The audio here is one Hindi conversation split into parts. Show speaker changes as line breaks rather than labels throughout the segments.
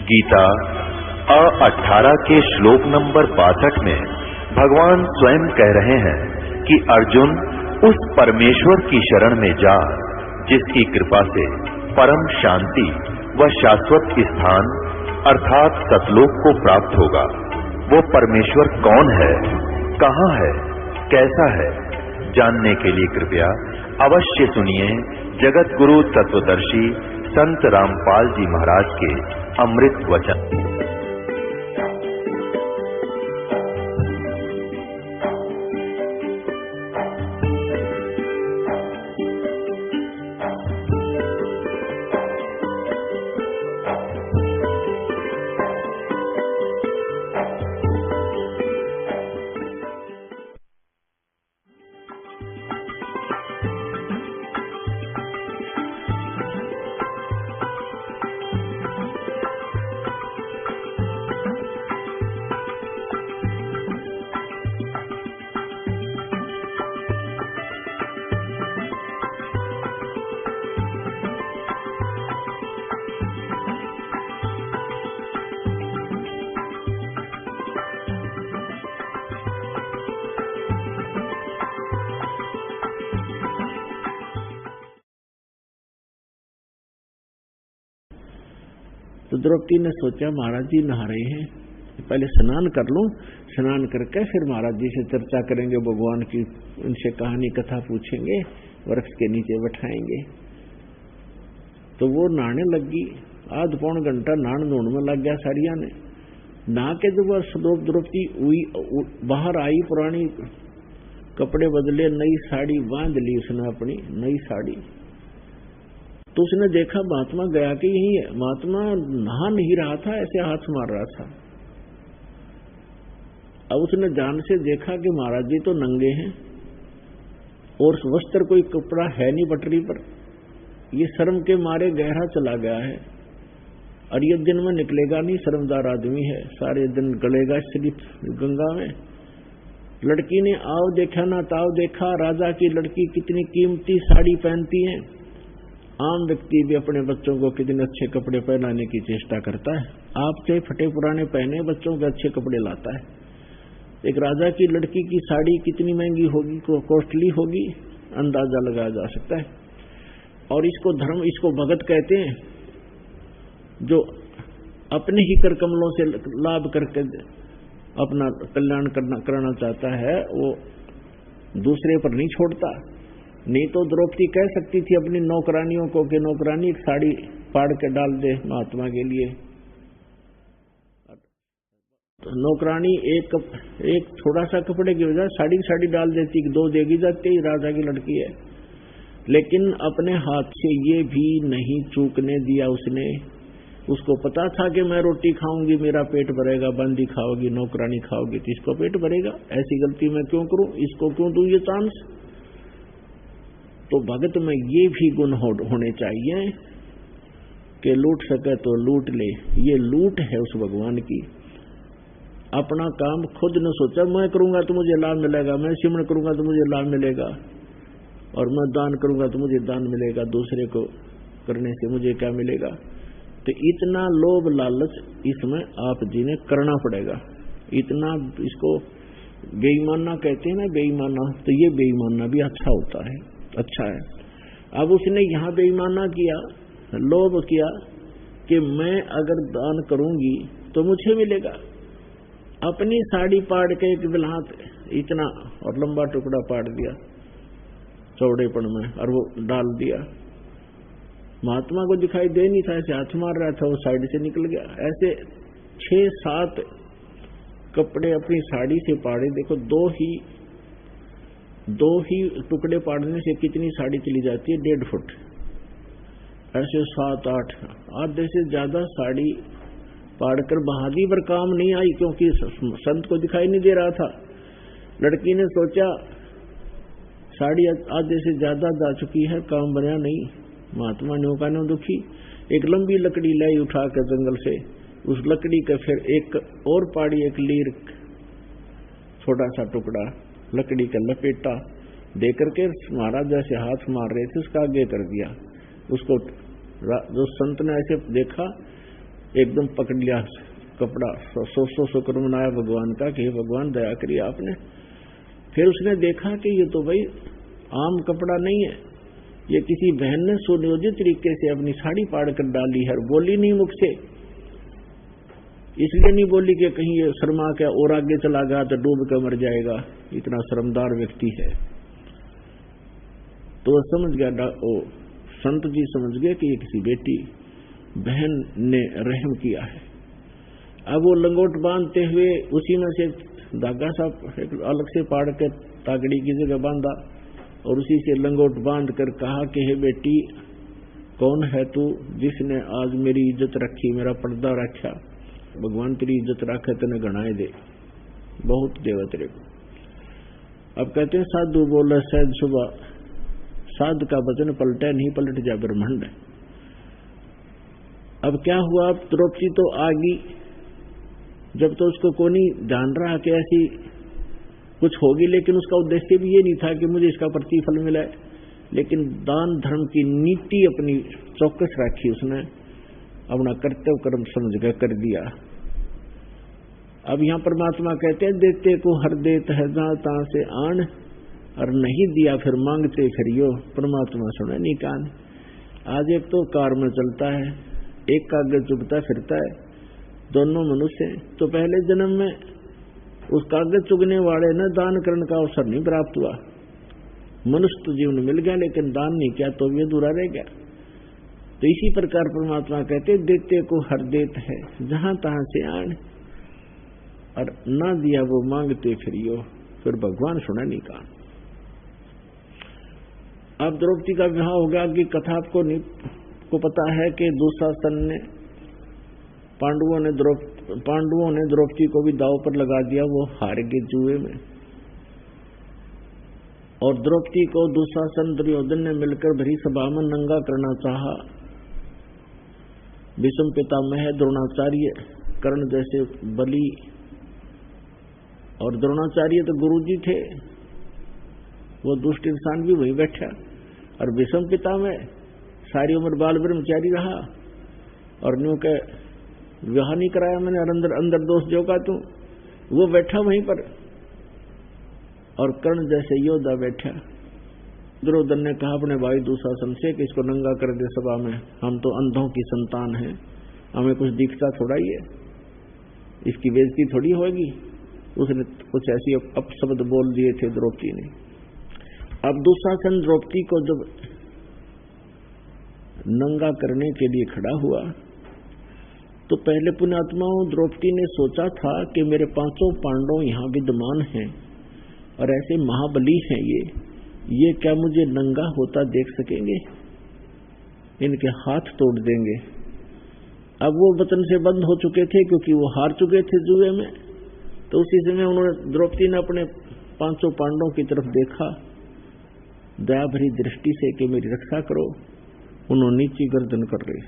गीता 18 के श्लोक नंबर 62 में भगवान स्वयं कह रहे हैं कि अर्जुन उस परमेश्वर की शरण में जा जिसकी कृपा से परम शांति व शाश्वत स्थान अर्थात सतलोक को प्राप्त होगा। वो परमेश्वर कौन है, कहाँ है, कैसा है, जानने के लिए कृपया अवश्य सुनिए जगत गुरु तत्वदर्शी संत रामपाल जी महाराज के अमृत वचन।
तो द्रौपदी ने सोचा महाराज जी नहा रहे हैं, पहले स्नान कर लूं, स्नान करके फिर महाराज जी से चर्चा करेंगे भगवान की, उनसे कहानी कथा पूछेंगे, वृक्ष के नीचे बैठाएंगे। तो वो नहाने लगी, आध पौन घंटा नहान धोने में लग गया सारिया ने। नहा के जब वह द्रौपदी बाहर आई, पुरानी कपड़े बदले, नई साड़ी बांध ली उसने, अपनी नई साड़ी। तो उसने देखा महात्मा गया कि यही है। महात्मा नहा नहीं रहा था, ऐसे हाथ मार रहा था। अब उसने जान से देखा कि महाराज जी तो नंगे हैं और वस्त्र कोई कपड़ा है नहीं पटरी पर। ये शर्म के मारे गहरा चला गया है और ये दिन में निकलेगा नहीं, शर्मदार आदमी है, सारे दिन गलेगा सिर्फ गंगा में। लड़की ने आओ देखा ना ताव देखा, राजा की लड़की कितनी कीमती साड़ी पहनती है। आम व्यक्ति भी अपने बच्चों को कितने अच्छे कपड़े पहनाने की चेष्टा करता है। आप चाहे फटे पुराने पहने, बच्चों के अच्छे कपड़े लाता है। एक राजा की लड़की की साड़ी कितनी महंगी होगी, कॉस्टली होगी, अंदाजा लगाया जा सकता है। और इसको धर्म, इसको भगत कहते हैं, जो अपने ही कर कमलों से लाभ करके अपना कल्याण करना चाहता है, वो दूसरे पर नहीं छोड़ता। नहीं तो द्रौपदी कह सकती थी अपनी नौकरानियों को कि नौकरानी एक साड़ी फाड़ के डाल दे महात्मा के लिए। तो नौकरानी एक थोड़ा सा कपड़े की वजह साड़ी डाल देती, दो देगी जाती, राजा की लड़की है। लेकिन अपने हाथ से ये भी नहीं चूकने दिया उसने। उसको पता था कि मैं रोटी खाऊंगी मेरा पेट भरेगा, बंदी खाओगी, नौकरानी खाओगी तो इसको पेट भरेगा, ऐसी गलती मैं क्यों करूं, इसको क्यों दूं ये चांस। तो भगत में ये भी गुण होने चाहिए कि लूट सके तो लूट ले। ये लूट है उस भगवान की। अपना काम खुद न सोचा, मैं करूंगा तो मुझे लाभ मिलेगा, मैं सिमरण करूंगा तो मुझे लाभ मिलेगा, और मैं दान करूंगा तो मुझे दान मिलेगा, दूसरे को करने से मुझे क्या मिलेगा। तो इतना लोभ लालच इसमें आप जी ने करना पड़ेगा। इतना, इसको बेईमाना कहते हैं ना, बेईमाना। तो ये बेईमाना भी अच्छा होता है, अच्छा है। अब उसने यहां बेईमाना किया, लोभ किया कि मैं अगर दान करूंगी तो मुझे मिलेगा। अपनी साड़ी पाड़ के एक बिलहात इतना और लंबा टुकड़ा पाड़ दिया चौड़ेपन में, और वो डाल दिया। महात्मा को दिखाई दे नहीं था, ऐसे हाथ मार रहा था, वो साइड से निकल गया। ऐसे 6-7 कपड़े अपनी साड़ी से पाड़े। देखो, दो ही टुकड़े पाड़ने से कितनी साड़ी चली जाती है, 1.5 फुट। ऐसे 7-8 आधे से ज्यादा साड़ी पाड़कर बहादी पर काम नहीं आई, क्योंकि संत को दिखाई नहीं दे रहा था। लड़की ने सोचा साड़ी आधे से ज्यादा जा चुकी है, काम बना नहीं। महात्मा ने कहा न दुखी, एक लंबी लकड़ी लाई उठा कर जंगल से, उस लकड़ी का फिर एक और पाड़ी, एक लीर छोटा सा टुकड़ा लकड़ी का लपेटा दे करके महाराज जैसे हाथ मार रहे थे उसका आगे कर दिया। उसको जो संत ने ऐसे देखा एकदम पकड़ लिया कपड़ा, सौ शुक्र मनाया भगवान का कि भगवान दया करिए आपने। फिर उसने देखा कि ये तो भाई आम कपड़ा नहीं है, ये किसी बहन ने सुनियोजित तरीके से अपनी साड़ी फाड़ कर डाली है। बोली नहीं मुख से, इसलिए नहीं बोली कि कहीं ये शर्मा के और आगे चला गया तो डूब कर मर जाएगा, इतना शर्मदार व्यक्ति है। तो समझ गया, ओ संत जी समझ गए कि ये किसी बेटी बहन ने रहम किया है। अब वो लंगोट बांधते हुए उसी में से धागा सा अलग से पाड़ के तागड़ी की जगह बांधा और उसी से लंगोट बांध कर कहा कि हे बेटी, कौन है तू जिसने आज मेरी इज्जत रखी, मेरा पर्दा रखा। भगवान तेरी इज्जत रखे तेने गणाए दे, बहुत देवा तेरे को। अब कहते हैं साधु बोले सहज सुबह, साध का वचन पलटे नहीं पलट जा ब्रह्मांड। अब क्या हुआ, अब द्रौपदी तो आ गई, जब तो उसको कोई नहीं ध्यान रहा कि ऐसी कुछ होगी, लेकिन उसका उद्देश्य भी ये नहीं था कि मुझे इसका प्रतिफल मिले, लेकिन दान धर्म की नीति अपनी चौकस रखी, उसने अपना कर्तव्य कर्म समझ कर कर दिया। अब यहां परमात्मा कहते हैं देते को हर देत है जहां तहां से आन, और नहीं दिया फिर मांगते फिरियो। परमात्मा सुने नहीं कान। आज एक तो कार में चलता है, एक कागज चुभता फिरता है, दोनों मनुष्य। तो पहले जन्म में उस कागज चुगने वाले ने दान करने का अवसर नहीं प्राप्त हुआ, मनुष्य तो जीवन मिल गया लेकिन दान नहीं किया तो भी अधूरा रह गया। तो इसी प्रकार परमात्मा कहते देते को हर देत है जहां तहां से आन, और ना दिया वो मांगते फिरियो, फिर भगवान सुना नहीं कहा। अब द्रौपदी का विवाह हो गया कि कथा आपको पता है कि दुशासन ने पांडवों ने द्रौपदी को भी दांव पर लगा दिया, वो हार गए जुए में। और द्रौपदी को दुशासन दुर्योधन ने मिलकर भरी सभा में नंगा करना चाहा। भीष्म पितामह, द्रोणाचार्य, कर्ण जैसे बलि, और द्रोणाचार्य तो गुरुजी थे, वो दुष्ट इंसान भी वहीं बैठा। और भीष्म पितामह सारी उम्र बाल ब्रह्मचारी रहा और न्यू के विवाह नहीं कराया मैंने, और अंदर दोष जो का तू, वो बैठा वहीं पर। और कर्ण जैसे योद्धा बैठा। दुर्योधन ने कहा अपने भाई दुशासन से कि इसको नंगा कर दे सभा में, हम तो अंधों की संतान हैं, हमें कुछ दिखता थोड़ा ही है, इसकी बेइज्जती थोड़ी होगी। उसने कुछ ऐसी अपशब्द बोल दिए थे द्रौपदी ने। अब दुशासन द्रौपदी को जब नंगा करने के लिए खड़ा हुआ तो पहले पुण्यात्माओं द्रौपदी ने सोचा था कि मेरे 5 पांडव यहाँ विद्यमान हैं और ऐसे महाबली हैं, ये क्या मुझे नंगा होता देख सकेंगे, इनके हाथ तोड़ देंगे। अब वो वचन से बंद हो चुके थे क्योंकि वो हार चुके थे जुए में। तो उसी समय उन्होंने द्रौपदी ने अपने 5 पांडवों की तरफ देखा दया भरी दृष्टि से कि मेरी रक्षा करो। उन्होंने नीची गर्दन कर ली।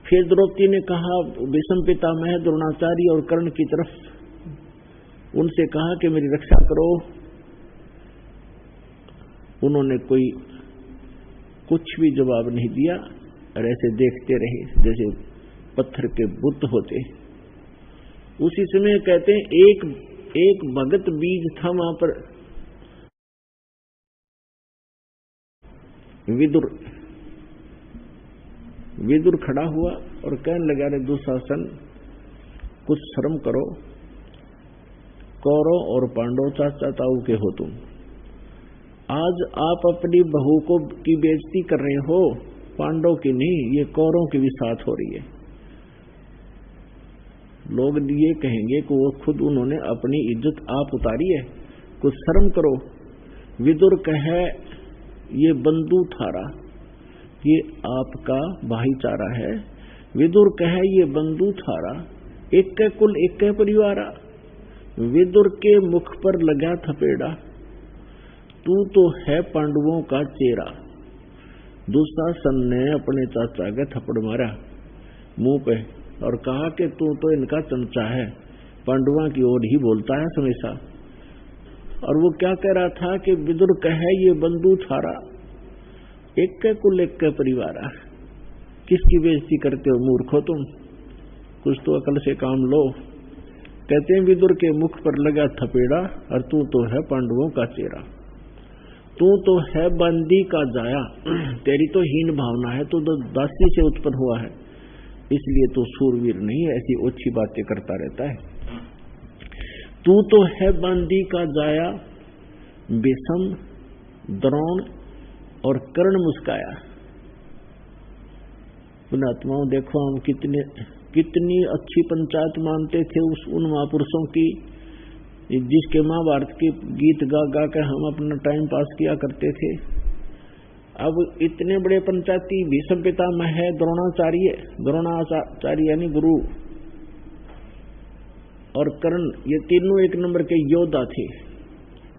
फिर द्रौपदी ने कहा भीष्म पितामह, द्रोणाचार्य और कर्ण की तरफ, उनसे कहा कि मेरी रक्षा करो। उन्होंने कोई कुछ भी जवाब नहीं दिया और ऐसे देखते रहे जैसे पत्थर के बुत होते। उसी समय कहते हैं एक भगत बीज था वहां पर, विदुर खड़ा हुआ और कहने लगा रे दुशासन, कुछ शर्म करो, कौरव और पांडव चाचा ताऊ के हो तुम। आज आप अपनी बहू को की बेइज्जती कर रहे हो, पांडव की नहीं, ये कौरव की भी साथ हो रही है। लोग ये कहेंगे कि वो खुद उन्होंने अपनी इज्जत आप उतारी है, कुछ शर्म करो। विदुर कहे ये बंधु थारा, ये आपका भाईचारा है। विदुर कहे ये बंधु थारा, एक के कुल एक के परिवारा। विदुर के मुख पर लगा थपेड़ा, तू तो है पांडवों का चेहरा। दुशासन ने अपने चाचा के थप्पड़ मारा मुंह पे और कहा कि तू तो इनका चमचा है, पांडवों की ओर ही बोलता है हमेशा। और वो क्या कह रहा था कि विदुर कहे ये बंधु थारा, एक के कुल एक के परिवारा। किसकी बेइज्जती करते हो मूर्खो तुम, कुछ तो अकल से काम लो। कहते हैं विदुर के मुख पर लगा थपेड़ा, और तू तो है पांडवों का चेहरा, तू तो है बंदी का जाया, तेरी तो हीन भावना है, तू तो दासी से उत्पन्न हुआ है, इसलिए तू सूरवीर नहीं है, ऐसी ओछी बातें करता रहता है। तू तो है बंदी का जाया, विषम, द्रोण और कर्ण मुस्काया। पुण्यात्माओं देखो हम कितनी अच्छी पंचायत मानते थे उन महापुरुषों की, जिसके महाभारत के गीत गा गा के हम अपना टाइम पास किया करते थे। अब इतने बड़े पंचायती भीष्म पितामह है, द्रोणाचार्य यानी गुरु, और कर्ण, ये तीनों एक नंबर के योद्धा थे।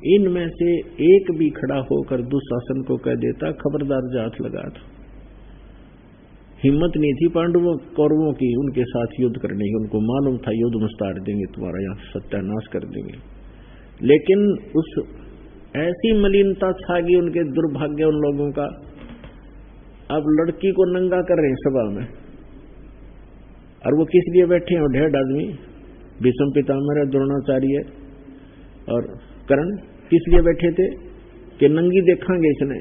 इनमें से एक भी खड़ा होकर दुशासन को कह देता खबरदार जात लगा था। हिम्मत नहीं थी पांडवों कौरवों की उनके साथ युद्ध करने की, उनको मालूम था युद्ध मुस्तार देंगे, तुम्हारा यहाँ सत्यानाश कर देंगे। लेकिन उस ऐसी मलिनता छा गई उनके दुर्भाग्य उन लोगों का, अब लड़की को नंगा कर रहे हैं सभा में, और वो किस लिए बैठे हैं? 1.5 आदमी, भीष्म पितामह, द्रोणाचार्य और कर्ण, किस लिए बैठे थे कि नंगी देखांगे इसने,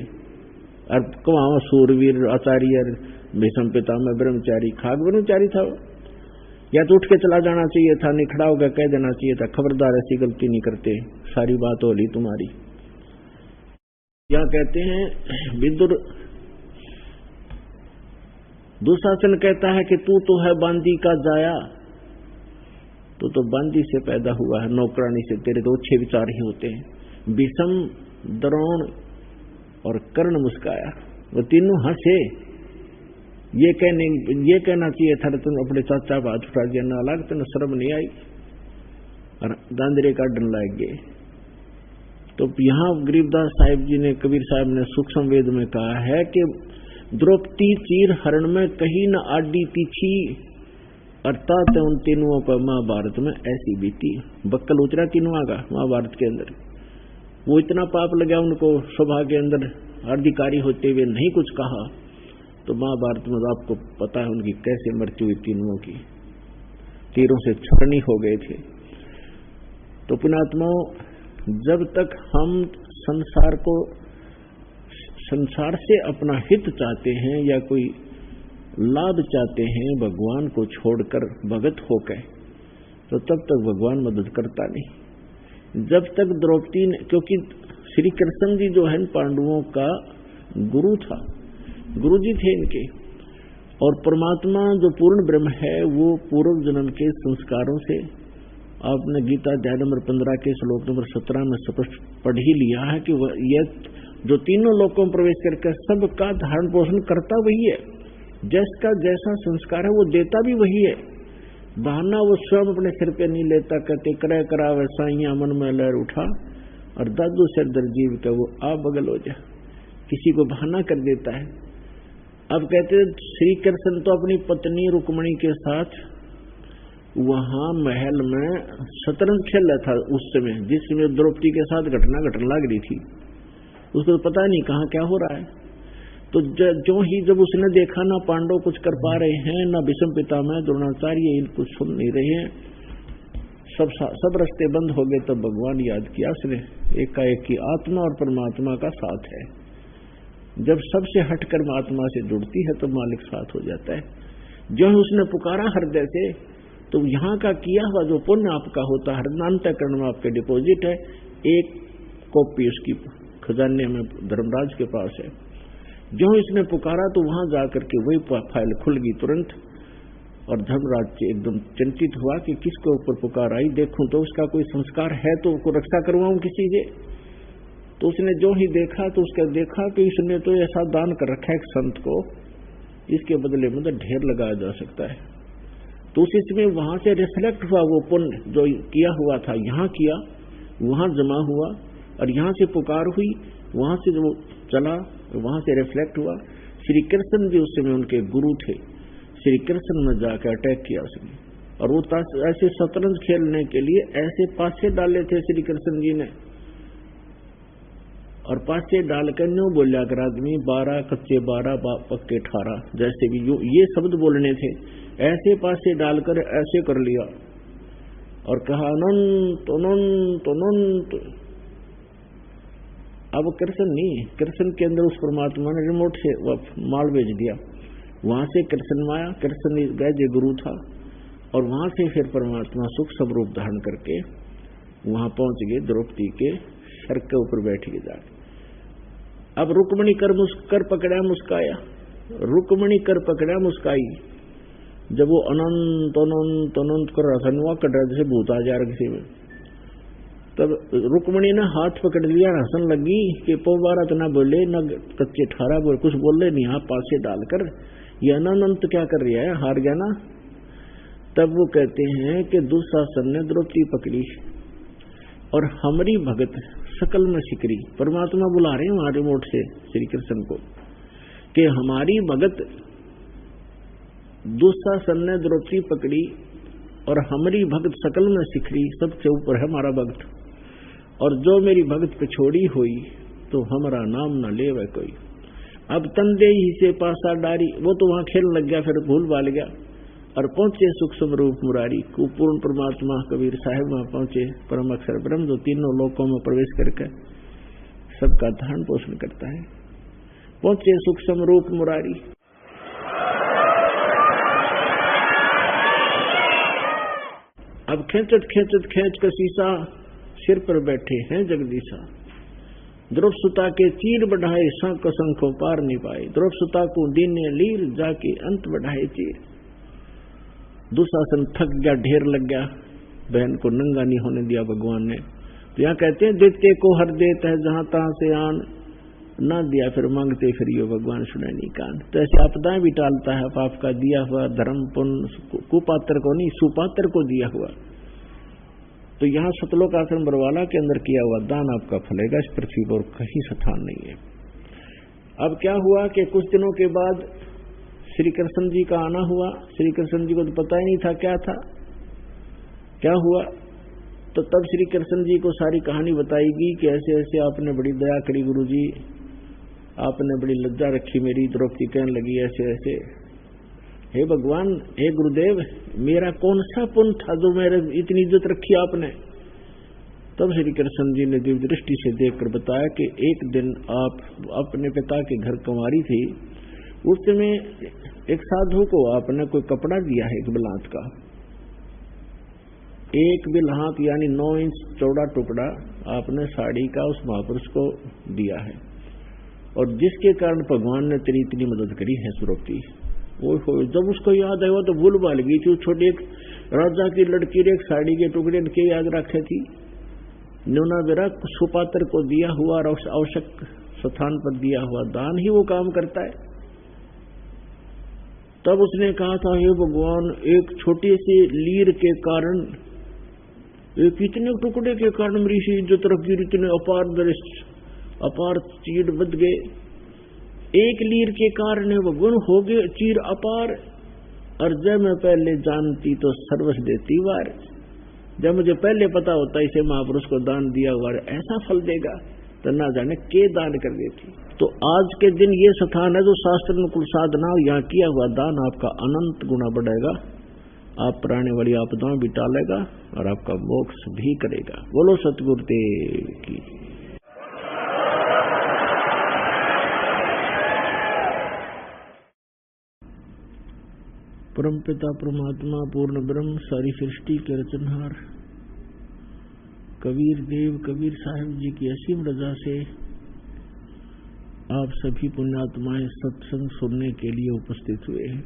और वहां सूरवीर आचार्य भीष्म पितामह ब्रह्मचारी, खाग ब्रह्मचारी था वो, या तो उठ के चला जाना चाहिए था, नहीं खड़ा होकर कह देना चाहिए था खबरदार ऐसी गलती नहीं करते, सारी बात होली तुम्हारी। यह कहते हैं विदुर, दुशासन कहता है कि तू तो है बांदी का जाया, तू तो बांदी से पैदा हुआ है, नौकरानी से, तेरे तो अच्छे विचार ही होते हैं। भीष्म, द्रोण और कर्ण मुस्काया, वो तीनों हंसे। ये कहना चाहिए था तुम अपने चाचा हाथ उठा दिया, नालायक, तुम शर्म नहीं आई, और दांदरे का डन लाग गए। तो यहाँ गरीबदास साहिब जी ने, कबीर साहब ने सूक्ष्म वेद में कहा है कि द्रौपदी चीर हरण में कहीं न आडी तीछी, अर्थात उन तीनों पर महाभारत में ऐसी बीती। बक्कल उतरा तीनों का महाभारत के अंदर, वो इतना पाप लगा उनको सभा के अंदर अधिकारी होते हुए नहीं कुछ कहा, तो महाभारत में आपको पता है उनकी कैसे मृत्यु हुई, तीनों की तीरों से छलनी हो गए थे। तो पुण्यात्माओं, जब तक हम संसार से अपना हित चाहते हैं या कोई लाभ चाहते हैं भगवान को छोड़कर भगत होकर, तो तब तक भगवान मदद करता नहीं। जब तक द्रौपदी ने, क्योंकि श्री कृष्ण जी जो है पांडवों का गुरु था, गुरु जी थे इनके, और परमात्मा जो पूर्ण ब्रह्म है वो पूर्व जन्म के संस्कारों से, आपने गीता अध्याय नंबर 15 के श्लोक नंबर 17 में स्पष्ट पढ़ ही लिया है कि यह जो तीनों लोकों में प्रवेश करके सबका धारण पोषण करता वही है, जिसका जैसा संस्कार है वो देता भी वही है। बहाना वो स्वयं अपने सिर पे नहीं लेता, कहते करे करा वैसा ही मन में लहर उठा, और दादू सिर दर जीव का वो आ बगल हो जा, किसी को बहाना कर देता है। अब कहते श्री कृष्ण तो अपनी पत्नी रुक्मणी के साथ वहां महल में शतरंज खेल रहा था उस समय, जिस समय द्रौपदी के साथ घटना घटने लग रही थी, उसको तो पता नहीं कहाँ क्या हो रहा है। तो जब उसने देखा ना पांडव कुछ कर पा रहे हैं, ना भीष्म पितामह द्रोणाचार्य कुछ सुन नहीं रहे हैं, सब रास्ते बंद हो गए, तब भगवान याद किया उसने एकाएक की आत्मा और परमात्मा का साथ है। जब सबसे हटकर आत्मा से जुड़ती है तो मालिक साथ हो जाता है। जो उसने पुकारा हृदय से, तो यहाँ का किया हुआ जो पुण्य आपका होता है हृदयांतःकरण में आपके डिपॉजिट है, एक कॉपी उसकी खजाने में धर्मराज के पास है। जो इसने पुकारा तो वहां जाकर के वही फाइल खुल गई तुरंत, और धर्मराज एकदम चिंतित हुआ कि किसके ऊपर पुकार आई, देखूं तो उसका कोई संस्कार है तो उसको रक्षा करवाऊं किसी से। तो उसने जो ही देखा तो उसका देखा कि इसने तो ऐसा दान कर रखा है एक संत को, इसके बदले में तो ढेर लगाया जा सकता है। तो उस इसमें वहां से रिफ्लेक्ट हुआ वो पुण्य जो किया हुआ था, यहाँ किया, वहां जमा हुआ, और यहाँ से पुकार हुई, वहां से जो चला, वहां से रिफ्लेक्ट हुआ। श्री कृष्ण जी उस समय उनके गुरु थे, श्री कृष्ण में जाकर अटैक किया उसने, और वो ऐसे शतरंज खेलने के लिए ऐसे पासे डाले थे श्री कृष्ण जी ने, और पासे डालकर न्यू बोलिया कर आदमी 12 कच्चे 12 पक्के 18, जैसे भी ये शब्द बोलने थे, ऐसे पासे डालकर ऐसे कर लिया और कहा अनंत अनंत अनंत। अब कृष्ण नहीं, कृष्ण के अंदर उस परमात्मा ने रिमोट से माल भेज दिया, वहां से कृष्ण आया, कृष्ण वैद्य गुरु था, और वहां से फिर परमात्मा सुख स्वरूप धारण करके वहां पहुंच गए, द्रौपदी के सर के ऊपर बैठ गए जाके। अब रुक्मणी कर पकड़ा मुस्काया, रुक्मणी कर पकड़ा मुस्काई। जब वो अनंत अनंत अनंत कर रहा था, नुआ कट रहा जैसे भूत आ जा रहा किसी में, तब रुक्मणी ने हाथ पकड़ लिया, हंसन लगी कि पोबारा तो ना बोले न कच्चे 18 बोले, कुछ बोले नहीं, हाथ पासे डालकर ये अनंत क्या कर रहा है, हार गया ना। तब वो कहते हैं कि दुशासन ने द्रौपदी पकड़ी और हमारी भगत सकल में सिकरी। परमात्मा बुला रहे हैं वहां रिमोट से श्री कृष्ण को कि हमारी भगत दुशासन ने द्रौपदी पकड़ी और हमारी भगत सकल में सिखरी, सबसे ऊपर है हमारा भक्त, और जो मेरी भगत पे छोड़ी हुई तो हमारा नाम न ले वह कोई। अब तंदे ही से पासा डारी, वो तो वहां खेल लग गया, फिर भूल भाल गया और पहुंचे सूक्ष्म रूप मुरारी को। पूर्ण परमात्मा कबीर साहिब वहां पहुंचे, परम अक्षर ब्रह्म जो तीनों लोकों में प्रवेश करके सबका धारण पोषण करता है। पहुंचे सूक्ष्म रूप मुरारी। अब खेचत खेच का शीशा सिर पर बैठे हैं जगदीशा। द्रौपदी के चीर बढ़ाए शंख शंखों पार नहीं पाए, द्रौपदी को दीने लीर जाके अंत बढ़ाए चीर। दुशासन थक गया, ढेर लग गया, बहन को नंगा नहीं होने दिया भगवान ने। तो यहाँ कहते हैं देते को हर देता है जहां तहां से आन, ना दिया फिर मांगते फिर यो भगवान सुने नहीं कान। तो ऐसे आपदाएं भी टालता है, पाप का दिया हुआ धर्म पुण्य कुपात्र को नहीं सुपात्र को दिया हुआ। तो यहाँ सतलोक आश्रम बरवाला के अंदर किया हुआ दान आपका फलेगा, इस पृथ्वी पर कहीं स्थान नहीं है। अब क्या हुआ कि कुछ दिनों के बाद श्री कृष्ण जी का आना हुआ। श्री कृष्ण जी को तो पता ही नहीं था क्या था, क्या हुआ। तो तब श्री कृष्ण जी को सारी कहानी बताएगी कि ऐसे ऐसे आपने बड़ी दया करी गुरु जी, आपने बड़ी लज्जा रखी मेरी। द्रौपदी कहने लगी ऐसे ऐसे, हे भगवान, हे गुरुदेव, मेरा कौन सा पुण्य था जो मेरे इतनी इज्जत रखी आपने। तब श्री कृष्ण जी ने दिव्य दृष्टि से देखकर बताया कि एक दिन आप अपने पिता के घर कुंवारी थी, उस समय एक साधु को आपने कोई कपड़ा दिया है, एक बिलात का, एक बिलात यानी 9 इंच चौड़ा टुकड़ा आपने साड़ी का उस महापुरुष को दिया है, और जिसके कारण भगवान ने तेरी इतनी मदद करी है द्रौपदी। वो जब उसको याद आया तो भूल भाल गई थी। छोटी एक राजा की लड़की ने एक साड़ी के टुकड़े के याद रखे थी, न्यूना बेरा सुपात्र को दिया हुआ और आवश्यक स्थान पर दिया हुआ दान ही वो काम करता है। तब उसने कहा था, हे भगवान, एक छोटे से लीर के कारण, एक इतने टुकड़े के कारण मेरी सी इज्जत रख गिरी, इतने अपार दृश्य अपार चीड़ बद गए। एक लीर के कारण वो गुण हो गए चीर अपार, और जब मैं पहले जानती तो सर्वस्व देती वार। जब मुझे पहले पता होता इसे महापुरुष को दान दिया हुआ ऐसा फल देगा, तो ना जाने के दान कर देती। तो आज के दिन ये स्थान है जो शास्त्र अनुकूल साधना, यहाँ किया हुआ दान आपका अनंत गुना बढ़ेगा, आप प्राणी वाली आपदाओं भी टालेगा और आपका मोक्ष भी करेगा। बोलो सतगुरुदेव की। परमपिता परमात्मा पूर्ण ब्रह्म सारी सृष्टि के रचनहार कबीर देव कबीर साहिब जी की असीम रजा से आप सभी पुण्यात्माएं सत्संग सुनने के लिए उपस्थित हुए हैं।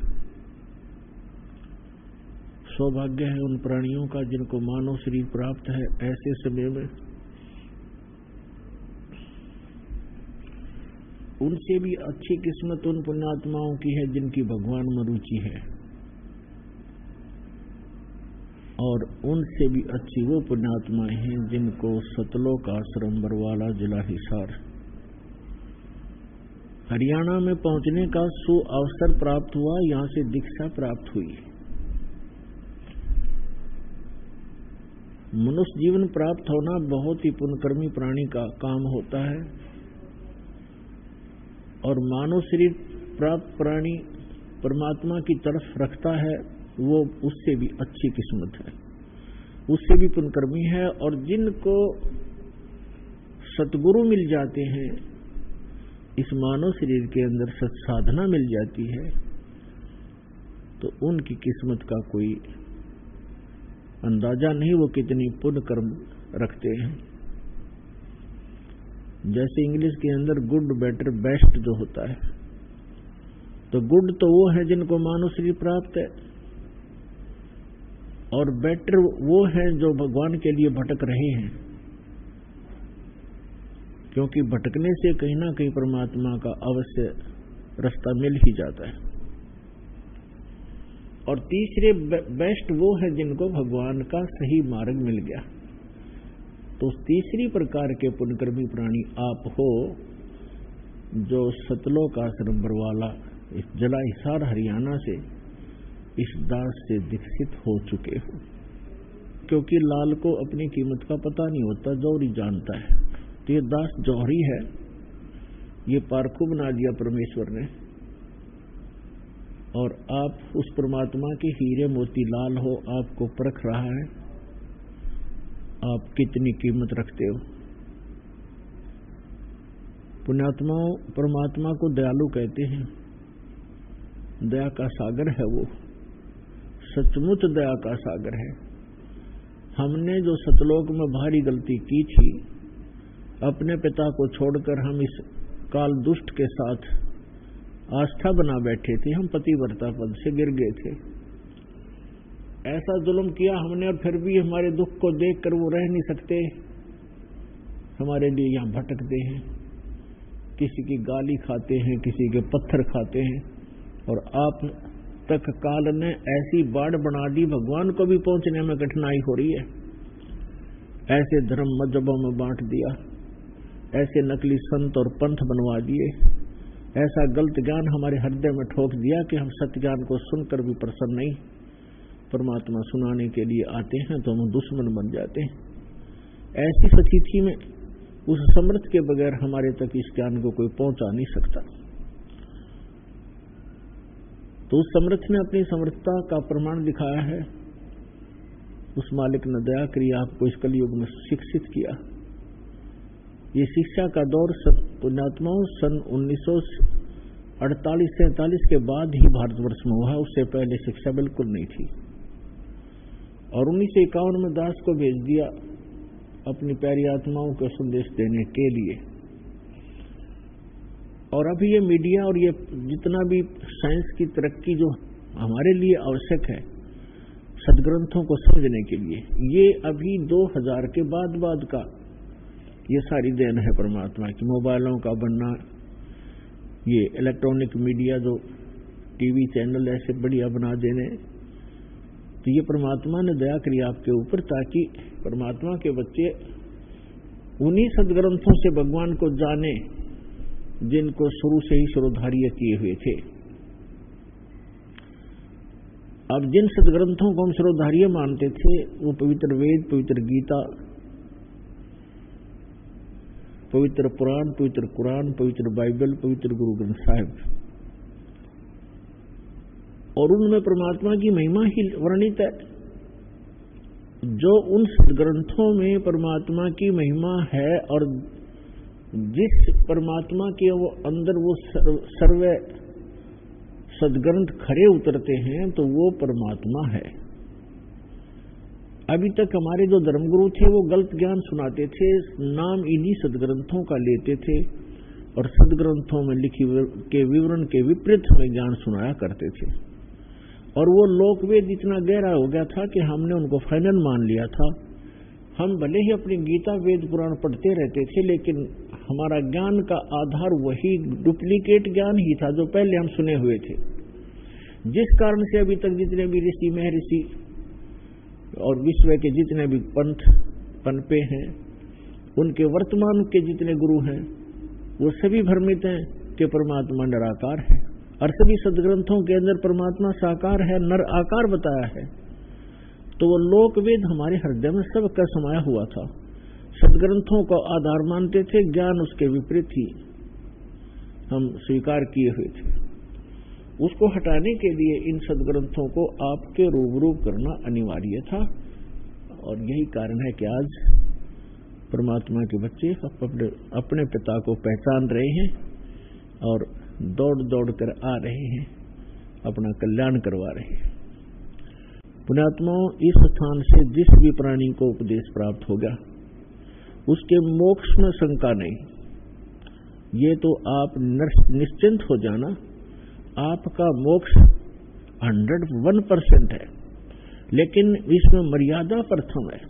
सौभाग्य है उन प्राणियों का जिनको मानव शरीर प्राप्त है। ऐसे समय में उनसे भी अच्छी किस्मत उन पुण्यात्माओं की है जिनकी भगवान में रुचि है, और उनसे भी अच्छी वो पुण्यात्माएं हैं जिनको सतलोक आश्रम बरवाला जिला हिसार हरियाणा में पहुंचने का अवसर प्राप्त हुआ, यहां से दीक्षा प्राप्त हुई। मनुष्य जीवन प्राप्त होना बहुत ही पुण्यकर्मी प्राणी का काम होता है। और मानव शरीर प्राप्त प्राणी परमात्मा की तरफ रखता है, वो उससे भी अच्छी किस्मत है, उससे भी पुण्यकर्मी है। और जिनको सतगुरु मिल जाते हैं, इस मानव शरीर के अंदर सत्साधना मिल जाती है, तो उनकी किस्मत का कोई अंदाजा नहीं, वो कितनी पुण्य कर्म रखते हैं। जैसे इंग्लिश के अंदर गुड, बेटर, बेस्ट जो होता है, तो गुड तो वो है जिनको मानव शरीर प्राप्त है, और बेटर वो है जो भगवान के लिए भटक रहे हैं, क्योंकि भटकने से कहीं ना कहीं परमात्मा का अवश्य रास्ता मिल ही जाता है। और तीसरे बेस्ट वो है जिनको भगवान का सही मार्ग मिल गया। तो तीसरी प्रकार के पुण्यकर्मी प्राणी आप हो, जो सतलोक आश्रम बरवाला इस जिला हिसार हरियाणा से इस दास से दीक्षित हो चुके हो। क्योंकि लाल को अपनी कीमत का पता नहीं होता, जौहरी जानता है। तो ये दास जौहरी है, ये पारखू बना दिया परमेश्वर ने। और आप उस परमात्मा के हीरे मोती लाल हो, आपको परख रहा है आप कितनी कीमत रखते हो। पुण्यात्माओं, परमात्मा को दयालु कहते हैं, दया का सागर है वो, सचमुच दया का सागर है। हमने जो सतलोक में भारी गलती की थी, अपने पिता को छोड़कर हम इस काल दुष्ट के साथ आस्था बना बैठे थे, हम पतिव्रता पद से गिर गए थे। ऐसा जुल्म किया हमने, और फिर भी हमारे दुख को देखकर वो रह नहीं सकते, हमारे लिए यहां भटकते हैं, किसी की गाली खाते हैं, किसी के पत्थर खाते हैं। और आप तक काल ने ऐसी बाढ़ बना दी, भगवान को भी पहुंचने में कठिनाई हो रही है। ऐसे धर्म मजहबों में बांट दिया, ऐसे नकली संत और पंथ बनवा दिए, ऐसा गलत ज्ञान हमारे हृदय में ठोक दिया कि हम सत्य ज्ञान को सुनकर भी प्रसन्न नहीं, परमात्मा सुनाने के लिए आते हैं तो हम दुश्मन बन जाते हैं। ऐसी स्थिति में उस समर्थ के बगैर हमारे तक इस ज्ञान को कोई पहुंचा नहीं सकता। तो उस समर्थ ने अपनी समर्थता का प्रमाण दिखाया है। उस मालिक ने दया करी, आपको इस कलयुग में शिक्षित किया। ये शिक्षा का दौर पुण्यात्माओं सन 1948-47 के बाद ही भारतवर्ष में हुआ, उससे पहले शिक्षा बिल्कुल नहीं थी। और 1951 में दास को भेज दिया अपनी प्यारी आत्माओं को संदेश देने के लिए। और अभी ये मीडिया और ये जितना भी साइंस की तरक्की जो हमारे लिए आवश्यक है सदग्रंथों को समझने के लिए, ये अभी 2000 के बाद का ये सारी देन है परमात्मा की। मोबाइलों का बनना, ये इलेक्ट्रॉनिक मीडिया जो टीवी चैनल ऐसे बढ़िया बना देने, तो ये परमात्मा ने दया करी आपके ऊपर, ताकि परमात्मा के बच्चे उन्हीं सदग्रंथों से भगवान को जाने जिनको शुरू से ही शिरोधार्य किए हुए थे। अब जिन सदग्रंथों को हम शिरोधार्य मानते थे, वो पवित्र वेद, पवित्र गीता, पवित्र पुराण, पवित्र कुरान, पवित्र बाइबल, पवित्र गुरु ग्रंथ साहिब, और उनमें परमात्मा की महिमा ही वर्णित है। जो उन सदग्रंथों में परमात्मा की महिमा है, और जिस परमात्मा के वो अंदर वो सर्व सदग्रंथ खरे उतरते हैं, तो वो परमात्मा है। अभी तक हमारे जो धर्मगुरु थे वो गलत ज्ञान सुनाते थे, नाम इन्हीं सदग्रंथों का लेते थे, और सदग्रंथों में लिखी के विवरण के विपरीत हमें ज्ञान सुनाया करते थे। और वो लोकवेद इतना गहरा हो गया था कि हमने उनको फाइनल मान लिया था। हम भले ही अपनी गीता वेद पुराण पढ़ते रहते थे, लेकिन हमारा ज्ञान का आधार वही डुप्लीकेट ज्ञान ही था जो पहले हम सुने हुए थे, जिस कारण से अभी तक जितने भी ऋषि महर्षि और विश्व के जितने भी पंथ पनपे हैं, उनके वर्तमान के जितने गुरु हैं, वो सभी भ्रमित हैं कि परमात्मा निराकार है। और सभी सदग्रंथों के अंदर परमात्मा साकार है, नर आकार बताया है। तो वो लोकवेद हमारे हृदय में सबका समाया हुआ था, सदग्रंथों को आधार मानते थे, ज्ञान उसके विपरीत ही हम स्वीकार किए हुए थे, उसको हटाने के लिए इन सदग्रंथों को आपके रूबरू करना अनिवार्य था। और यही कारण है कि आज परमात्मा के बच्चे अपने पिता को पहचान रहे हैं और दौड़ दौड़ कर आ रहे हैं, अपना कल्याण करवा रहे हैं। पुण्यात्माओं, इस स्थान से जिस भी प्राणी को उपदेश प्राप्त हो गया उसके मोक्ष में शंका नहीं। ये तो आप निश्चिंत हो जाना, आपका मोक्ष 101% है। लेकिन इसमें मर्यादा प्रथम है।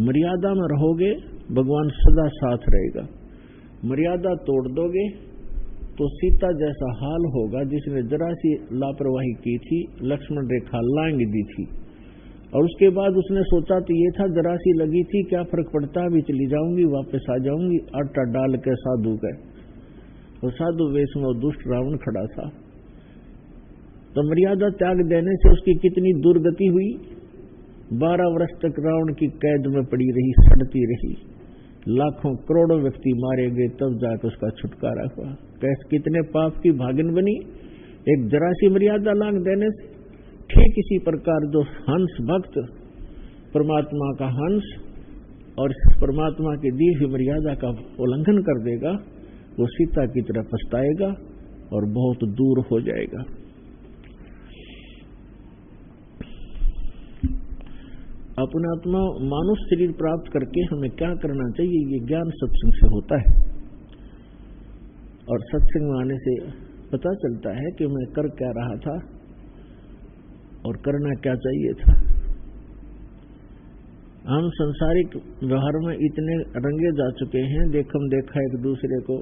मर्यादा में रहोगे भगवान सदा साथ रहेगा। मर्यादा तोड़ दोगे तो सीता जैसा हाल होगा जिसने जरा सी लापरवाही की थी, लक्ष्मण रेखा लांग दी थी और उसके बाद उसने सोचा तो ये था जरा सी लगी थी, क्या फर्क पड़ता, अभी चली जाऊंगी, वापस आ जाऊंगी। आटा डाल के साधु गए और साधु वेश में दुष्ट रावण खड़ा था। तो मर्यादा त्याग देने से उसकी कितनी दुर्गति हुई। 12 वर्ष तक रावण की कैद में पड़ी रही, सड़ती रही, लाखों करोड़ों व्यक्ति मारे गए, तब जाकर उसका छुटकारा हुआ। कैसे कितने पाप की भागिन बनी एक जरा सी मर्यादा लांग देने से। ठीक इसी प्रकार जो हंस भक्त परमात्मा का हंस और परमात्मा की दी हुई मर्यादा का उल्लंघन कर देगा, वो सीता की तरह पछताएगा और बहुत दूर हो जाएगा। अपने आत्मा मानुष शरीर प्राप्त करके हमें क्या करना चाहिए, ये ज्ञान सत्संग से होता है। और सत्संग में आने से पता चलता है कि मैं कर क्या रहा था और करना क्या चाहिए था। हम सांसारिक व्यवहार में इतने रंगे जा चुके हैं, देखम देखा एक दूसरे को,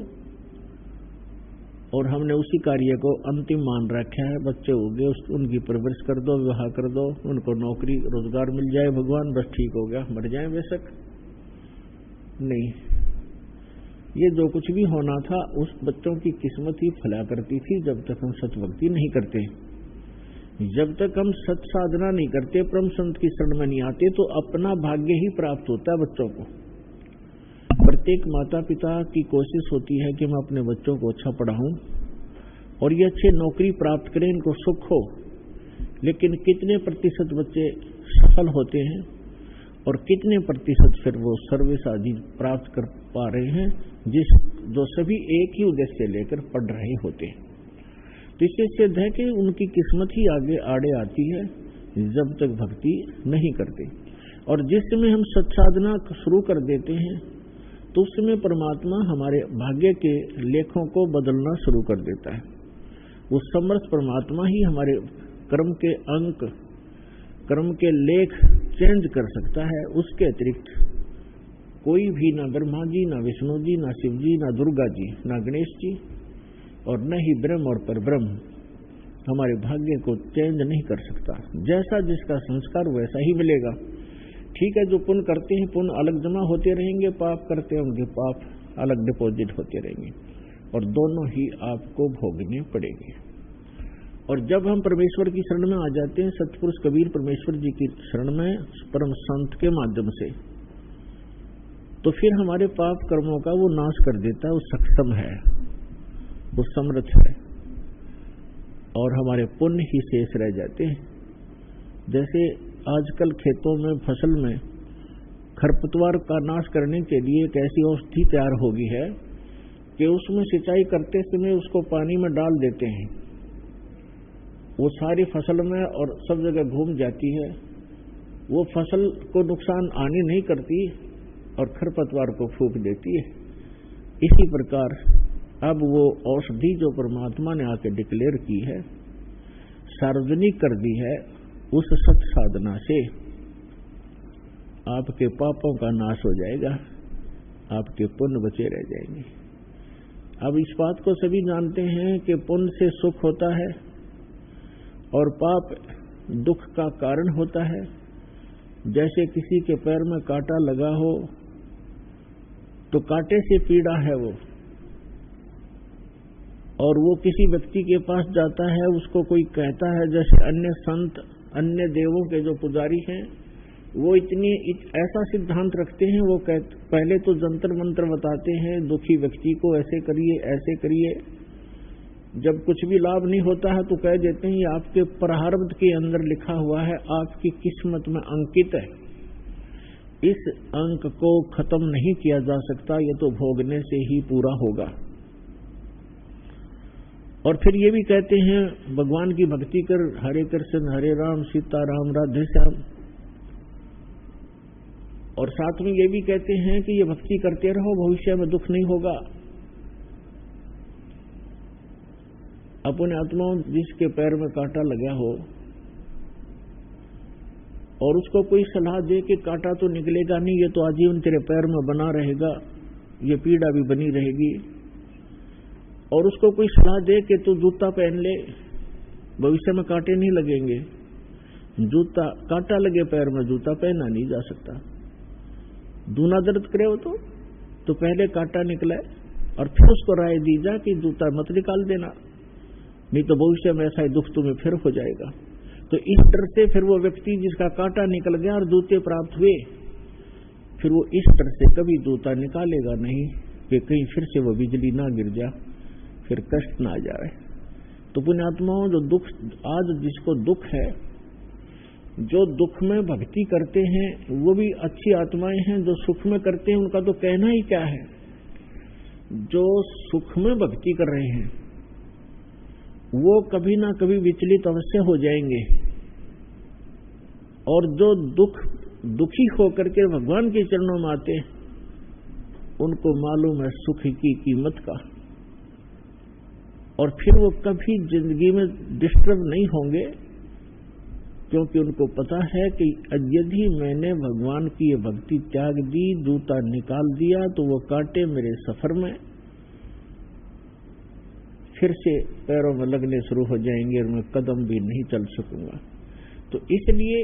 और हमने उसी कार्य को अंतिम मान रखा है। बच्चे हो गए, उनकी परवरिश कर दो, विवाह कर दो, उनको नौकरी रोजगार मिल जाए, भगवान बस ठीक हो गया, मर जाए बेशक। नहीं, ये जो कुछ भी होना था उस बच्चों की किस्मत ही फला करती थी जब तक हम सतभक्ति नहीं करते। जब तक हम सत साधना नहीं करते, परम संत की शरण में नहीं आते, तो अपना भाग्य ही प्राप्त होता है बच्चों को। प्रत्येक माता पिता की कोशिश होती है कि मैं अपने बच्चों को अच्छा पढ़ाऊं और ये अच्छे नौकरी प्राप्त करें, इनको सुख हो। लेकिन कितने प्रतिशत बच्चे सफल होते हैं और कितने प्रतिशत फिर वो सर्विस आदि प्राप्त कर पा रहे हैं, जो सभी एक ही उद्देश्य लेकर पढ़ रहे होते हैं। तो इससे सिद्ध है कि उनकी किस्मत ही आगे आड़े आती है जब तक भक्ति नहीं करते। और जिस समय हम सत्साधना शुरू कर देते हैं तो उस समय परमात्मा हमारे भाग्य के लेखों को बदलना शुरू कर देता है। वो समर्थ परमात्मा ही हमारे कर्म के अंक, कर्म के लेख चेंज कर सकता है। उसके अतिरिक्त कोई भी, ना ब्रह्मा जी, ना विष्णु जी, ना शिव जी, ना दुर्गा जी, ना गणेश जी, और न ही ब्रह्म और परब्रह्म हमारे भाग्य को चेंज नहीं कर सकता। जैसा जिसका संस्कार वैसा ही मिलेगा। ठीक है, जो पुण्य करते हैं पुण्य अलग जमा होते रहेंगे, पाप करते हैं उनके पाप अलग डिपॉजिट होते रहेंगे, और दोनों ही आपको भोगने पड़ेंगे। और जब हम परमेश्वर की शरण में आ जाते हैं, सतपुरुष कबीर परमेश्वर जी की शरण में परम संत के माध्यम से, तो फिर हमारे पाप कर्मों का वो नाश कर देता है। वो सक्षम है, वो समर्थ है, और हमारे पुण्य ही शेष रह जाते हैं। जैसे आजकल खेतों में, फसल में खरपतवार का नाश करने के लिए एक ऐसी औषधि तैयार हो गई है कि उसमें सिंचाई करते समय उसको पानी में डाल देते हैं, वो सारी फसल में और सब जगह घूम जाती है। वो फसल को नुकसान आने नहीं करती और खरपतवार को फूंक देती है। इसी प्रकार अब वो औषधि जो परमात्मा ने आके डिक्लेयर की है, सार्वजनिक कर दी है, उस सत साधना से आपके पापों का नाश हो जाएगा, आपके पुण्य बचे रह जाएंगे। अब इस बात को सभी जानते हैं कि पुण्य से सुख होता है और पाप दुख का कारण होता है। जैसे किसी के पैर में कांटा लगा हो तो कांटे से पीड़ा है वो, और वो किसी व्यक्ति के पास जाता है, उसको कोई कहता है, जैसे अन्य संत, अन्य देवों के जो पुजारी हैं, वो ऐसा सिद्धांत रखते हैं, वो पहले तो जंतर मंत्र बताते हैं दुखी व्यक्ति को ऐसे करिए ऐसे करिए। जब कुछ भी लाभ नहीं होता है तो कह देते हैं ये आपके प्रारब्ध के अंदर लिखा हुआ है, आपकी किस्मत में अंकित है, इस अंक को खत्म नहीं किया जा सकता, ये तो भोगने से ही पूरा होगा। और फिर ये भी कहते हैं भगवान की भक्ति कर, हरे कृष्ण हरे राम सीताराम राधे श्याम। और साथ में ये भी कहते हैं कि ये भक्ति करते रहो, भविष्य में दुख नहीं होगा। अपने आत्माओं जिसके पैर में कांटा लगा हो और उसको कोई सलाह दे कि कांटा तो निकलेगा नहीं, ये तो आजीवन तेरे पैर में बना रहेगा, ये पीड़ा भी बनी रहेगी, और उसको कोई सलाह दे कि तू जूता पहन ले, भविष्य में कांटे नहीं लगेंगे। जूता कांटा लगे पैर में जूता पहना नहीं जा सकता। दूना दर्द करे हो तो पहले कांटा निकले और फिर उसको राय दी जा कि जूता मत निकाल देना, नहीं तो भविष्य में ऐसा ही दुख तुम्हें फिर हो जाएगा। तो इस डर से फिर वो व्यक्ति जिसका कांटा निकल गया और जूते प्राप्त हुए, फिर वो इस डर से कभी जूता निकालेगा नहीं कि कहीं फिर से वो बिजली ना गिर जा, फिर कष्ट ना आ जाए। तो पुण्यात्माओं, जो दुख आज जिसको दुख है, जो दुख में भक्ति करते हैं वो भी अच्छी आत्माएं हैं, जो सुख में करते हैं उनका तो कहना ही क्या है। जो सुख में भक्ति कर रहे हैं वो कभी ना कभी विचलित अवश्य हो जाएंगे, और जो दुखी होकर के भगवान के चरणों में आते हैं उनको मालूम है सुख की कीमत का, और फिर वो कभी जिंदगी में डिस्टर्ब नहीं होंगे, क्योंकि उनको पता है कि यदि मैंने भगवान की ये भक्ति त्याग दी, जूता निकाल दिया, तो वो कांटे मेरे सफर में फिर से पैरों में लगने शुरू हो जाएंगे और मैं कदम भी नहीं चल सकूंगा। तो इसलिए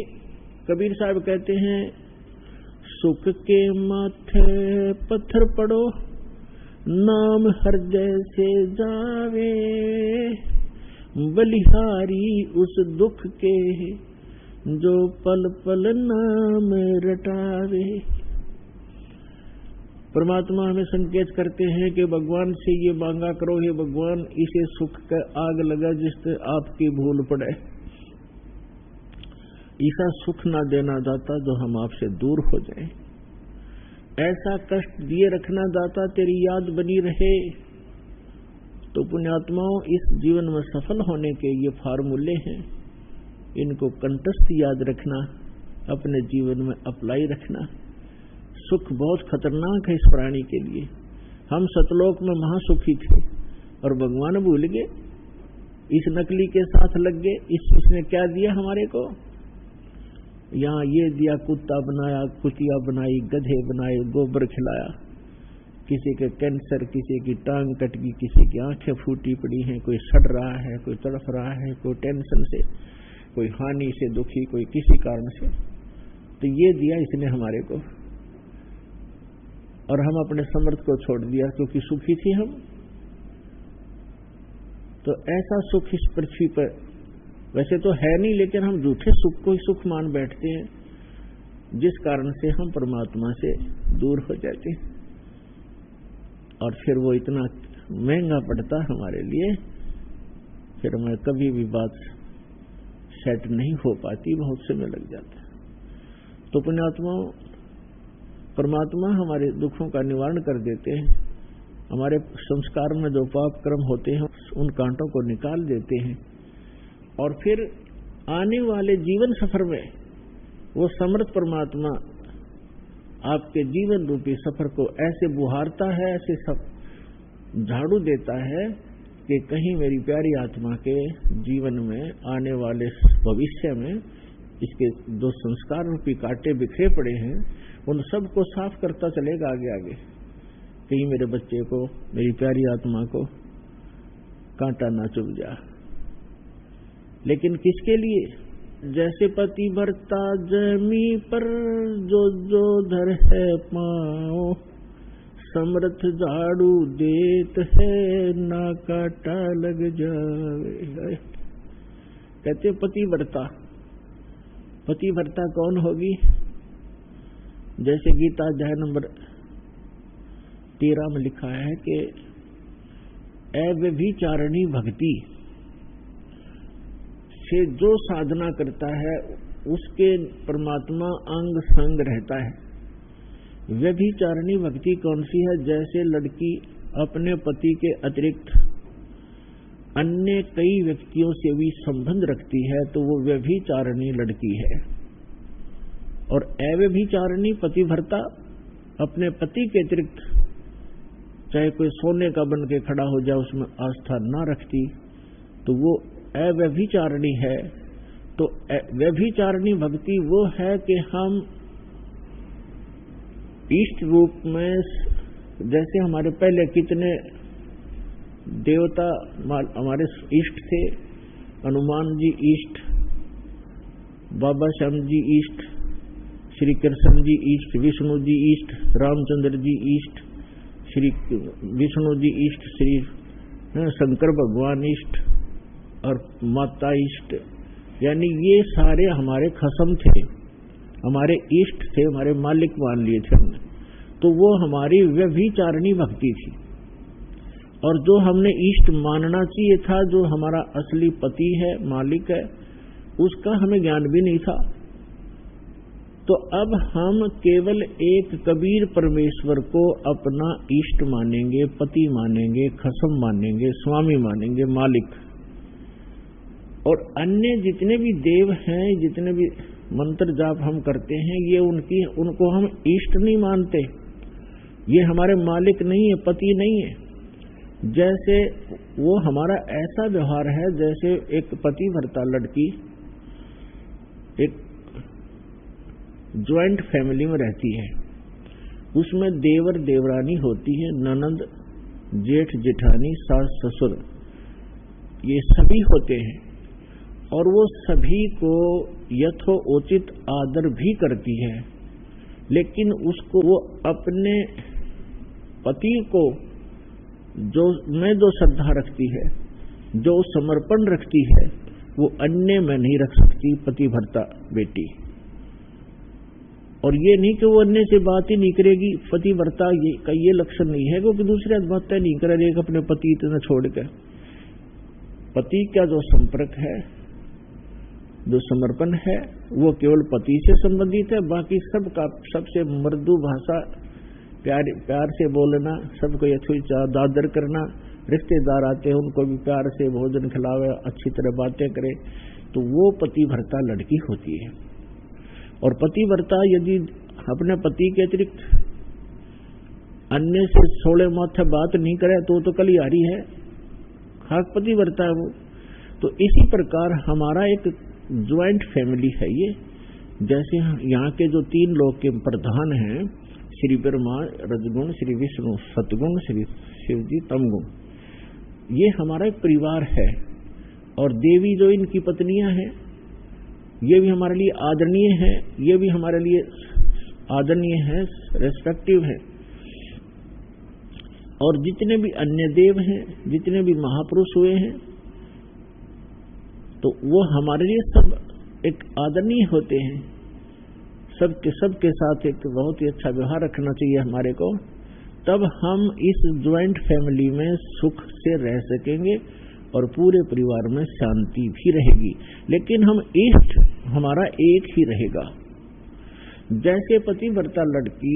कबीर साहब कहते हैं, सुख के माथे पत्थर पड़ो, नाम हृदय से जावे, बलिहारी उस दुख के जो पल पल नाम रटावे। परमात्मा हमें संकेत करते हैं कि भगवान से ये मांगा करो, हे भगवान इसे सुख का आग लगा जिससे आपकी भूल पड़े, ऐसा सुख ना देना दाता जो हम आपसे दूर हो जाए, ऐसा कष्ट दिए रखना दाता तेरी याद बनी रहे। तो पुण्यात्माओं, इस जीवन में सफल होने के ये फार्मूले हैं, इनको कंठस्थ याद रखना, अपने जीवन में अप्लाई रखना। सुख बहुत खतरनाक है इस प्राणी के लिए। हम सतलोक में महासुखी थे और भगवान भूल गए, इस नकली के साथ लग गए। इसने क्या दिया हमारे को? यहाँ ये दिया, कुत्ता बनाया, कुतिया बनाई, गधे बनाए, गोबर खिलाया, किसी के कैंसर, किसी की टांग कट गई, किसी की आंखें फूटी पड़ी हैं, कोई सड़ रहा है, कोई तड़फ रहा है, कोई टेंशन से, कोई हानि से दुखी, कोई किसी कारण से। तो ये दिया इसने हमारे को, और हम अपने समर्थ को छोड़ दिया क्योंकि सुखी थे हम। तो ऐसा सुख इस पृथ्वी पर वैसे तो है नहीं, लेकिन हम झूठे सुख को ही सुख मान बैठते हैं, जिस कारण से हम परमात्मा से दूर हो जाते हैं, और फिर वो इतना महंगा पड़ता हमारे लिए, फिर हमें कभी भी बात सेट नहीं हो पाती, बहुत समय लग जाता है। तो पुण्यात्माओं, परमात्मा हमारे दुखों का निवारण कर देते हैं, हमारे संस्कार में जो पाप कर्म होते हैं उन कांटों को निकाल देते हैं, और फिर आने वाले जीवन सफर में वो समर्थ परमात्मा आपके जीवन रूपी सफर को ऐसे बुहारता है, ऐसे सब झाड़ू देता है कि कहीं मेरी प्यारी आत्मा के जीवन में आने वाले भविष्य में इसके जो संस्कार रूपी कांटे बिखरे पड़े हैं उन सबको साफ करता चलेगा आगे आगे, कहीं मेरे बच्चे को, मेरी प्यारी आत्मा को कांटा ना चुभ जा। लेकिन किसके लिए? जैसे पतिव्रता जमी पर जो जो धर है पाओ, समर्थ झाड़ू देत है ना कांटा लग जावे। कहते पतिव्रता, पतिव्रता कौन होगी? जैसे गीता अध्याय नंबर 13 में लिखा है कि अव्यभिचारिणी भक्ति से जो साधना करता है उसके परमात्मा अंग संग रहता है। व्यभिचारिणी भक्ति कौन सी है? जैसे लड़की अपने पति के अतिरिक्त अन्य कई व्यक्तियों से भी संबंध रखती है तो वो व्यभिचारिणी लड़की है। और अव्यभिचारिणी पतिव्रता अपने पति के अतिरिक्त चाहे कोई सोने का बन के खड़ा हो जाए उसमें आस्था न रखती तो वो अव्यभिचारिणी है। तो व्यभिचारिणी भक्ति वो है कि हम इष्ट रूप में, जैसे हमारे पहले कितने देवता हमारे इष्ट थे, हनुमान जी इष्ट, बाबा श्याम जी इष्ट, श्री कृष्ण जी इष्ट, विष्णु जी इष्ट, रामचंद्र जी इष्ट, श्री विष्णु जी इष्ट, श्री शंकर भगवान इष्ट और माता इष्ट, यानी ये सारे हमारे खसम थे, हमारे इष्ट थे, हमारे मालिक मान लिए थे हमने। तो वो हमारी व्यभिचारिणी भक्ति थी। और जो हमने इष्ट मानना चाहिए था, जो हमारा असली पति है, मालिक है, उसका हमें ज्ञान भी नहीं था। तो अब हम केवल एक कबीर परमेश्वर को अपना इष्ट मानेंगे, पति मानेंगे, खसम मानेंगे, स्वामी मानेंगे, मालिक। और अन्य जितने भी देव हैं, जितने भी मंत्र जाप हम करते हैं, ये उनको हम इष्ट नहीं मानते, ये हमारे मालिक नहीं है, पति नहीं है। जैसे वो हमारा ऐसा व्यवहार है जैसे एक पतिव्रता लड़की एक ज्वाइंट फैमिली में रहती है, उसमें देवर देवरानी होती है, ननंद जेठ जेठानी सास ससुर, ये सभी होते हैं। और वो सभी को यथोचित आदर भी करती है, लेकिन उसको वो अपने पति को जो श्रद्धा रखती है, जो समर्पण रखती है, वो अन्य में नहीं रख सकती पतिव्रता बेटी। और ये नहीं कि वो अन्य से बात ही नहीं करेगी, पतिव्रता का ये लक्षण नहीं है क्योंकि दूसरे बातें नहीं करेगा अपने पति इतना छोड़कर। पति का जो संपर्क है, जो समर्पण है, वो केवल पति से संबंधित है। बाकी सबसे मृदु भाषा, प्यार से बोलना, सबको यथोचित आदर करना, रिश्तेदार आते हैं उनको भी प्यार से भोजन खिलावे, अच्छी तरह बातें करे, तो वो पतिव्रता लड़की होती है। और पतिव्रता यदि अपने पति के अतिरिक्त अन्य से सोले माथे बात नहीं करे तो कलियारी है, खाक पतिव्रता है वो। तो इसी प्रकार हमारा एक ज्वाइंट फैमिली है ये। जैसे यहाँ के जो 3 लोक के प्रधान हैं, श्री ब्रह्मा रजगुण, श्री विष्णु सतगुण, श्री शिव जी तमगुण, ये हमारा एक परिवार है। और देवी जो इनकी पत्नियां हैं, ये भी हमारे लिए आदरणीय है, ये भी हमारे लिए आदरणीय है, रेस्पेक्टिव है। और जितने भी अन्य देव हैं, जितने भी महापुरुष हुए हैं, तो वो हमारे लिए सब एक आदरणीय होते हैं। सबके साथ एक बहुत ही अच्छा व्यवहार रखना चाहिए हमारे को, तब हम इस ज्वाइंट फैमिली में सुख से रह सकेंगे और पूरे परिवार में शांति भी रहेगी। लेकिन हम इष्ट हमारा एक ही रहेगा। जैसे पतिव्रता लड़की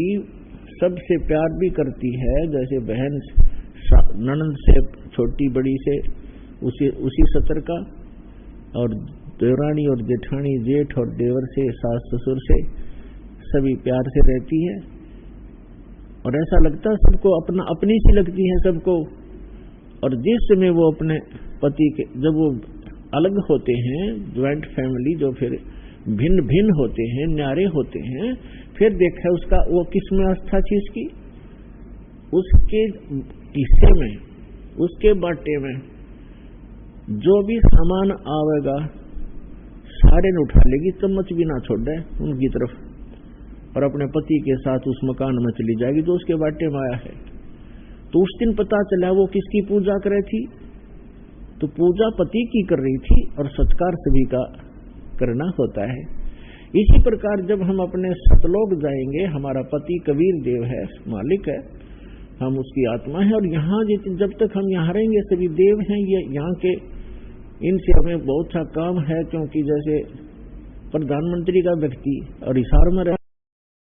सबसे प्यार भी करती है, जैसे बहन ननंद से, छोटी बड़ी से उसी सतर का, और देवरानी और जेठानी, जेठ और देवर से, सास ससुर से सभी प्यार से रहती है। और ऐसा लगता है सबको अपनी सी लगती है सबको। और जिस समय वो अपने पति के, जब वो अलग होते हैं, ज्वाइंट फैमिली जो फिर भिन्न भिन्न होते हैं, न्यारे होते हैं, फिर देखा उसका वो किसमें आस्था थी उसकी, उसके हिस्से में, उसके बाटे में जो भी सामान आवेगा सारे ने उठा लेगी, चम्मच भी ना छोड़ दे उनकी तरफ, और अपने पति के साथ उस मकान में चली जाएगी जो उसके बाटे में आया है। तो उस दिन पता चला वो किसकी पूजा कर रही थी, तो पूजा पति की कर रही थी और सत्कार सभी का करना होता है। इसी प्रकार जब हम अपने सतलोक जाएंगे, हमारा पति कबीर देव है, मालिक है, हम उसकी आत्मा है, और यहाँ जब तक हम यहाँ रहेंगे सभी देव हैं, ये यहाँ के, इनसे हमें बहुत सा काम है, क्योंकि जैसे प्रधानमंत्री का व्यक्ति और हिसार में